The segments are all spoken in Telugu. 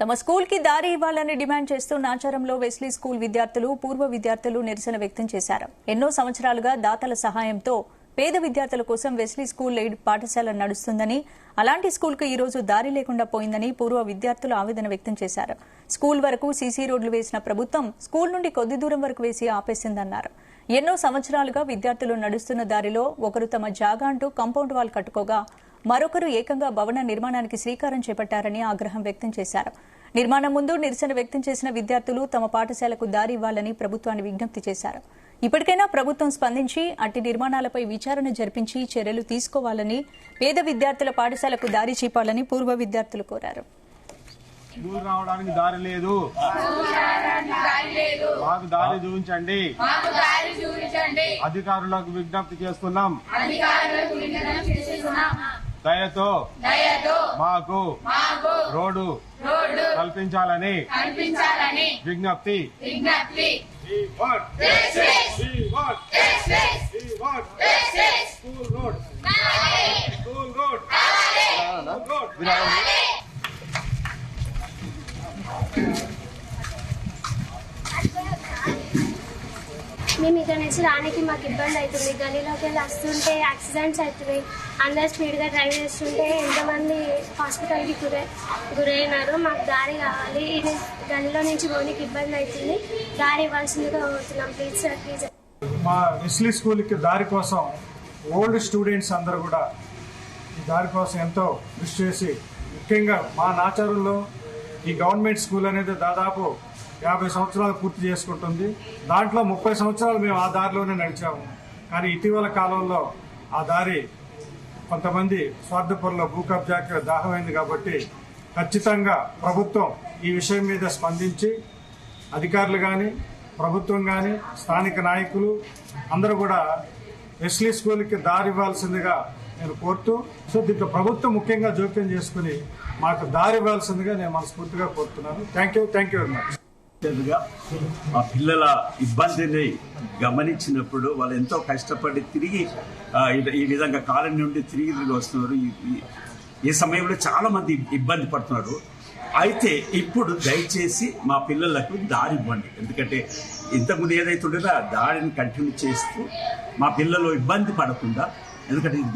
తమ స్కూల్ కి దారి ఇవ్వాలని డిమాండ్ చేస్తూ నాచారంలో వెస్లీ స్కూల్ విద్యార్థులు పూర్వ విద్యార్థులు నిరసన వ్యక్తం చేశారు. ఎన్నో సంవత్సరాలుగా దాతల సహాయంతో పేద విద్యార్థుల కోసం వెస్లీ స్కూల్ ఎయిడ్ పాఠశాల నడుస్తుందని, అలాంటి స్కూల్కు ఈ రోజు దారి లేకుండా పోయిందని పూర్వ విద్యార్థులు ఆవేదన వ్యక్తం చేశారు. స్కూల్ వరకు సీసీ రోడ్లు వేసిన ప్రభుత్వం స్కూల్ నుండి కొద్ది దూరం వరకు వేసి ఆపేసిందన్నారు. ఎన్నో సంవత్సరాలుగా విద్యార్థులు నడుస్తున్న దారిలో ఒకరు తమ జాగా అంటూ కాంపౌండ్ వాల్ కట్టుకోగా మరొకరు ఏకంగా భవన నిర్మాణానికి శ్రీకారం చేపట్టారని ఆగ్రహం వ్యక్తం చేశారు. నిర్మాణం ముందు నిరసన వ్యక్తం చేసిన విద్యార్థులు తమ పాఠశాలకు దారి ఇవ్వాలని ప్రభుత్వాన్ని విజ్ఞప్తి చేశారు. ఇప్పటికైనా ప్రభుత్వం స్పందించి అట్టి నిర్మాణాలపై విచారణ జరిపించి చర్యలు తీసుకోవాలని, పేద విద్యార్థుల పాఠశాలకు దారి చూపాలని పూర్వ విద్యార్థులు కోరారు. రావడానికి దారి లేదు, మాకు దారి చూపించండి. అధికారులకు విజ్ఞప్తి చేస్తున్నాం. దయతో మాకు రోడ్డు కల్పించాలని విజ్ఞప్తి. మేము ఇక్కడ నుంచి రానికి మాకు ఇబ్బంది అవుతుంది. గలీలోకి వెళ్ళి వస్తుంటే యాక్సిడెంట్స్ అవుతున్నాయి. అందరు స్పీడ్గా డ్రైవ్ చేస్తుంటే ఎంతమంది హాస్పిటల్కి గురైనారు. మాకు దారి కావాలి. ఇది గలీలో నుంచి పోనీకి ఇబ్బంది అవుతుంది. దారి ఇవ్వాల్సిందిగా కోరుతున్నాం. Please sir, please. మా వెస్లీ స్కూల్కి దారి కోసం ఓల్డ్ స్టూడెంట్స్ అందరూ కూడా ఈ దారి కోసం ఎంతో కృషి చేసి, ముఖ్యంగా మా నాచారంలో ఈ గవర్నమెంట్ స్కూల్ అనేది దాదాపు 50 సంవత్సరాలు పూర్తి చేసుకుంటుంది. దాంట్లో 30 సంవత్సరాలు మేము ఆ దారిలోనే నడిచాము. కానీ ఇటీవల కాలంలో ఆ దారి కొంతమంది స్వార్థపరుల భూ కబ్జాకి దాహమైంది. కాబట్టి ఖచ్చితంగా ప్రభుత్వం ఈ విషయం మీద స్పందించి, అధికారులు కానీ ప్రభుత్వం కానీ స్థానిక నాయకులు అందరూ కూడా వెస్లీ స్కూల్కి దారి ఇవ్వాల్సిందిగా నేను కోరుతూ, సో దీంట్లో ప్రభుత్వం ముఖ్యంగా జోక్యం చేసుకుని మాకు దారి ఇవ్వాల్సిందిగా నేను మనస్ఫూర్తిగా కోరుతున్నాను. Thank you very much. ఆ పిల్లల ఇబ్బందిని గమనించినప్పుడు వాళ్ళు ఎంతో కష్టపడి తిరిగి ఈ విధంగా కాలనీ నుండి తిరిగి వస్తున్నారు. ఈ సమయంలో చాలా మంది ఇబ్బంది పడుతున్నారు. అయితే ఇప్పుడు దయచేసి మా పిల్లలకు దారి ఇవ్వండి. ఎందుకంటే ఇంతకుముందు ఏదైతే ఉండేదో ఆ దారిని కంటిన్యూ చేస్తూ మా పిల్లలు ఇబ్బంది పడకుండా, ఎందుకంటే ఇది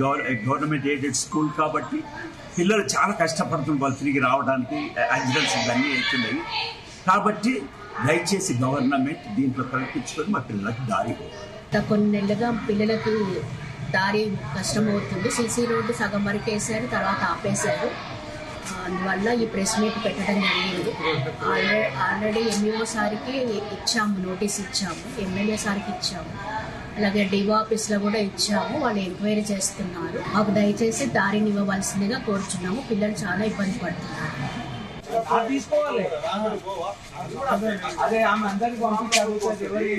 గవర్నమెంట్ ఎయిడెడ్ స్కూల్ కాబట్టి పిల్లలు చాలా కష్టపడుతున్నారు వాళ్ళు తిరిగి రావడానికి. యాక్సిడెంట్స్ ఇవన్నీ అవుతున్నాయి. కాబట్టి దయచేసి గవర్నమెంట్ దీంట్లో కల్పించుకొని మా పిల్లలకు దారి. కొన్ని నెలలుగా పిల్లలకు దారి కష్టమవుతుంది. సీసీ రోడ్డు సగం వరకు వేసారు, తర్వాత ఆపేశారు. అందువల్ల ఈ ప్రెస్ మీట్ పెట్టడం జరిగింది. ఆల్రెడీ ఎంఈఓ సార్కి ఇచ్చాము, నోటీస్ ఇచ్చాము, ఎమ్మెల్యే సార్కి ఇచ్చాము, అలాగే డివో ఆఫీస్లో కూడా ఇచ్చాము. వాళ్ళు ఎంక్వైరీ చేస్తున్నారు. మాకు దయచేసి దారిని ఇవ్వవలసిందిగా కోరుచున్నాము. పిల్లలు చాలా ఇబ్బంది పడుతున్నారు. తీసుకోవాలి. అదే ఆమె అందరికి పంపించారు. ఎవరి